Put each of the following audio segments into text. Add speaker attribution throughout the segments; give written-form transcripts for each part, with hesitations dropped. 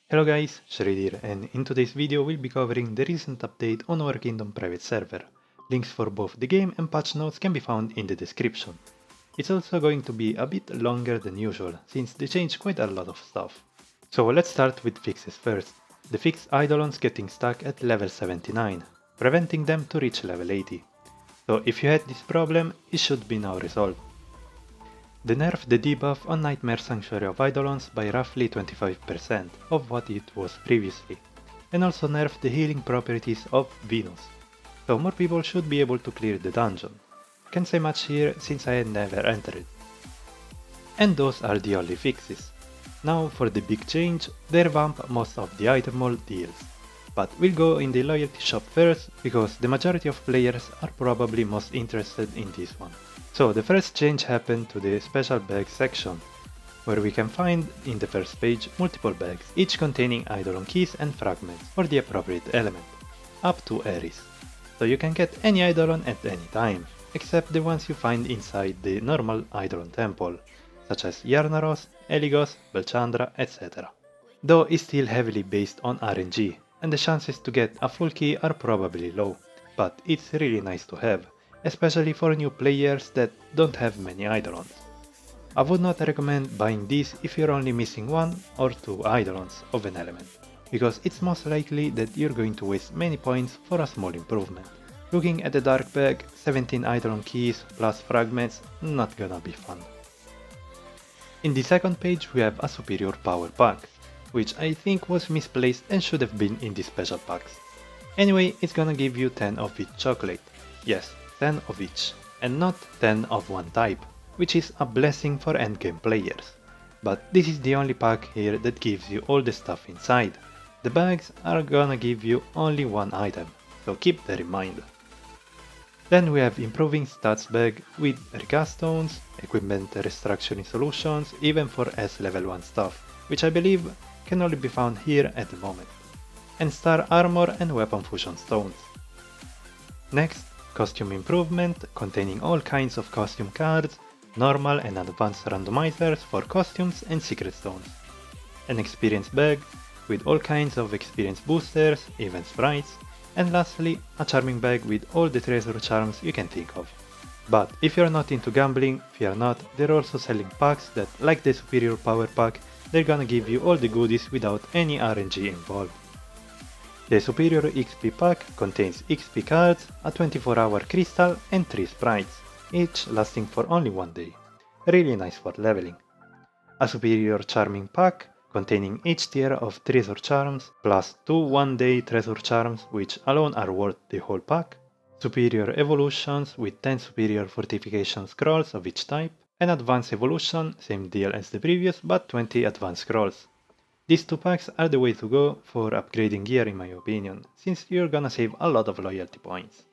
Speaker 1: Hello guys, Shred here, and in today's video we'll be covering the recent update on our Kingdom private server. Links for both the game and patch notes can be found in the description. It's also going to be a bit longer than usual, since they changed quite a lot of stuff. So let's start with fixes first. The fix Eidolons getting stuck at level 79, preventing them to reach level 80. So if you had this problem, it should be now resolved. They nerfed the debuff on Nightmare Sanctuary of Eidolons by roughly 25% of what it was previously, and also nerfed the healing properties of Venus, so more people should be able to clear the dungeon. Can't say much here since I had never entered. And those are the only fixes. Now for the big change, they revamp most of the item mall deals. But we'll go in the loyalty shop first, because the majority of players are probably most interested in this one. So the first change happened to the special bags section, where we can find in the first page multiple bags, each containing Eidolon keys and fragments for the appropriate element, up to Ares. So you can get any Eidolon at any time, except the ones you find inside the normal Eidolon temple, such as Yarnaros, Eligos, Belchandra, etc. Though it's still heavily based on RNG, and the chances to get a full key are probably low, but it's really nice to have, especially for new players that don't have many Eidolons. I would not recommend buying these if you're only missing one or two Eidolons of an element, because it's most likely that you're going to waste many points for a small improvement. Looking at the dark bag, 17 Eidolon keys plus fragments, not gonna be fun. In the second page we have a superior power pack, which I think was misplaced and should have been in the special packs. Anyway, it's gonna give you 10 of each chocolate. Yes, 10 of each, and not 10 of one type, which is a blessing for endgame players. But this is the only pack here that gives you all the stuff inside. The bags are gonna give you only one item, so keep that in mind. Then we have improving stats bag with recast stones, equipment restructuring solutions, even for S level 1 stuff, which I believe can only be found here at the moment, and star armor and weapon fusion stones. Next, costume improvement containing all kinds of costume cards, normal and advanced randomizers for costumes and secret stones. An experience bag with all kinds of experience boosters, even sprites, and lastly a charming bag with all the treasure charms you can think of. But if you're not into gambling, fear not, they're also selling packs that, like the superior power pack, they're gonna give you all the goodies without any RNG involved. The Superior XP pack contains XP cards, a 24-hour crystal and 3 sprites, each lasting for only 1 day. Really nice for leveling. A Superior Charming pack containing each tier of treasure charms plus 2 1-day treasure charms, which alone are worth the whole pack. Superior Evolutions with 10 Superior Fortification scrolls of each type, and Advanced Evolution, same deal as the previous but 20 advanced scrolls. These two packs are the way to go for upgrading gear in my opinion, since you're gonna save a lot of loyalty points.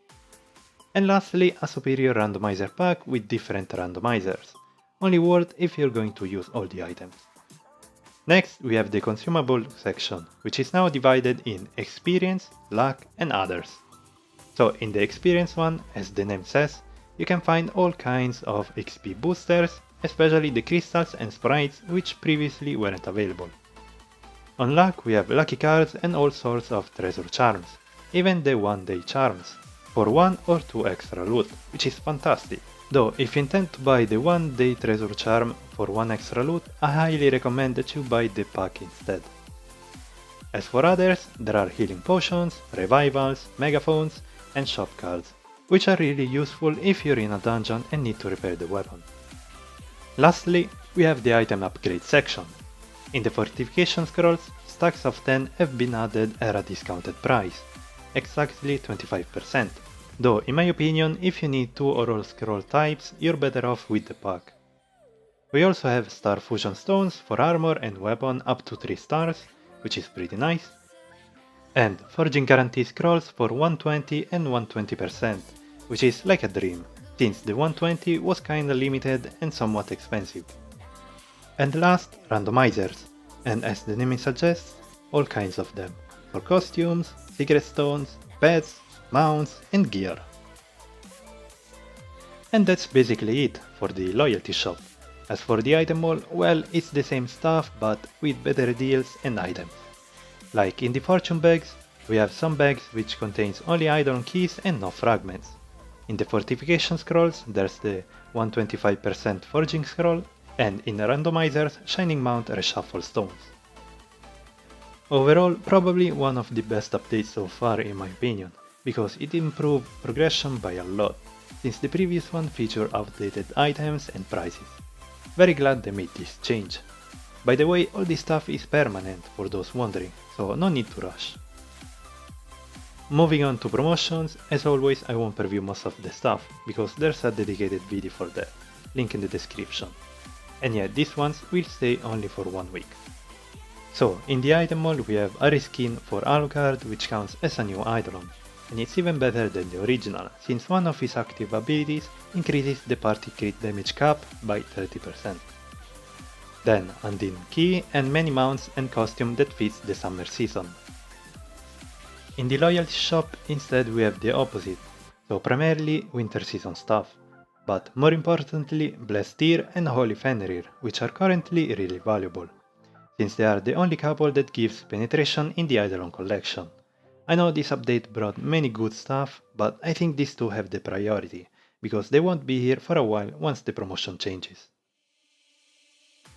Speaker 1: And lastly, a superior randomizer pack with different randomizers, only worth if you're going to use all the items. Next we have the consumable section, which is now divided in experience, luck and others. So in the experience one, as the name says, you can find all kinds of XP boosters, especially the crystals and sprites which previously weren't available. On luck we have lucky cards and all sorts of treasure charms, even the 1-day charms, for 1 or 2 extra loot, which is fantastic. Though if you intend to buy the 1-day treasure charm for 1 extra loot, I highly recommend that you buy the pack instead. As for others, there are healing potions, revivals, megaphones and shop cards, which are really useful if you're in a dungeon and need to repair the weapon. Lastly, we have the item upgrade section. In the fortification scrolls, stacks of 10 have been added at a discounted price, exactly 25%, though in my opinion if you need 2 or all scroll types you're better off with the pack. We also have star fusion stones for armor and weapon up to 3 stars, which is pretty nice, and forging guarantee scrolls for 120 and 120%, which is like a dream, since the 120 was kinda limited and somewhat expensive. And last, randomizers, and as the name suggests, all kinds of them, for costumes, secret stones, pets, mounts and gear. And that's basically it for the loyalty shop. As for the item mall, well, it's the same stuff but with better deals and items. Like in the fortune bags, we have some bags which contains only Eidolon keys and no fragments. In the fortification scrolls there's the 125% forging scroll, and in the randomizers Shining Mount reshuffle stones. Overall, probably one of the best updates so far in my opinion, because it improved progression by a lot, since the previous one featured outdated items and prices. Very glad they made this change. By the way, all this stuff is permanent for those wondering, so no need to rush. Moving on to promotions, as always I won't preview most of the stuff, because there's a dedicated video for that, link in the description. And yeah, these ones will stay only for 1 week. So, in the item mall we have a reskin for Alucard, which counts as a new Eidolon, and it's even better than the original, since one of his active abilities increases the party crit damage cap by 30%. Then Undine key and many mounts and costume that fits the summer season. In the loyalty shop instead we have the opposite, so primarily winter season stuff, but more importantly Blessed Tear and Holy Fenrir, which are currently really valuable, since they are the only couple that gives penetration in the Eidolon collection. I know this update brought many good stuff, but I think these two have the priority, because they won't be here for a while once the promotion changes.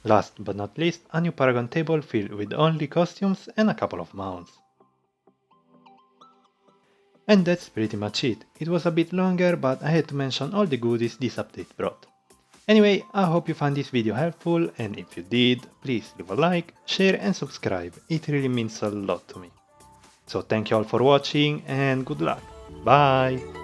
Speaker 1: Last but not least, a new Paragon table filled with only costumes and a couple of mounts. And that's pretty much it. It was a bit longer, but I had to mention all the goodies this update brought. Anyway, I hope you found this video helpful, and if you did, please leave a like, share and subscribe, it really means a lot to me. So thank you all for watching and good luck, bye!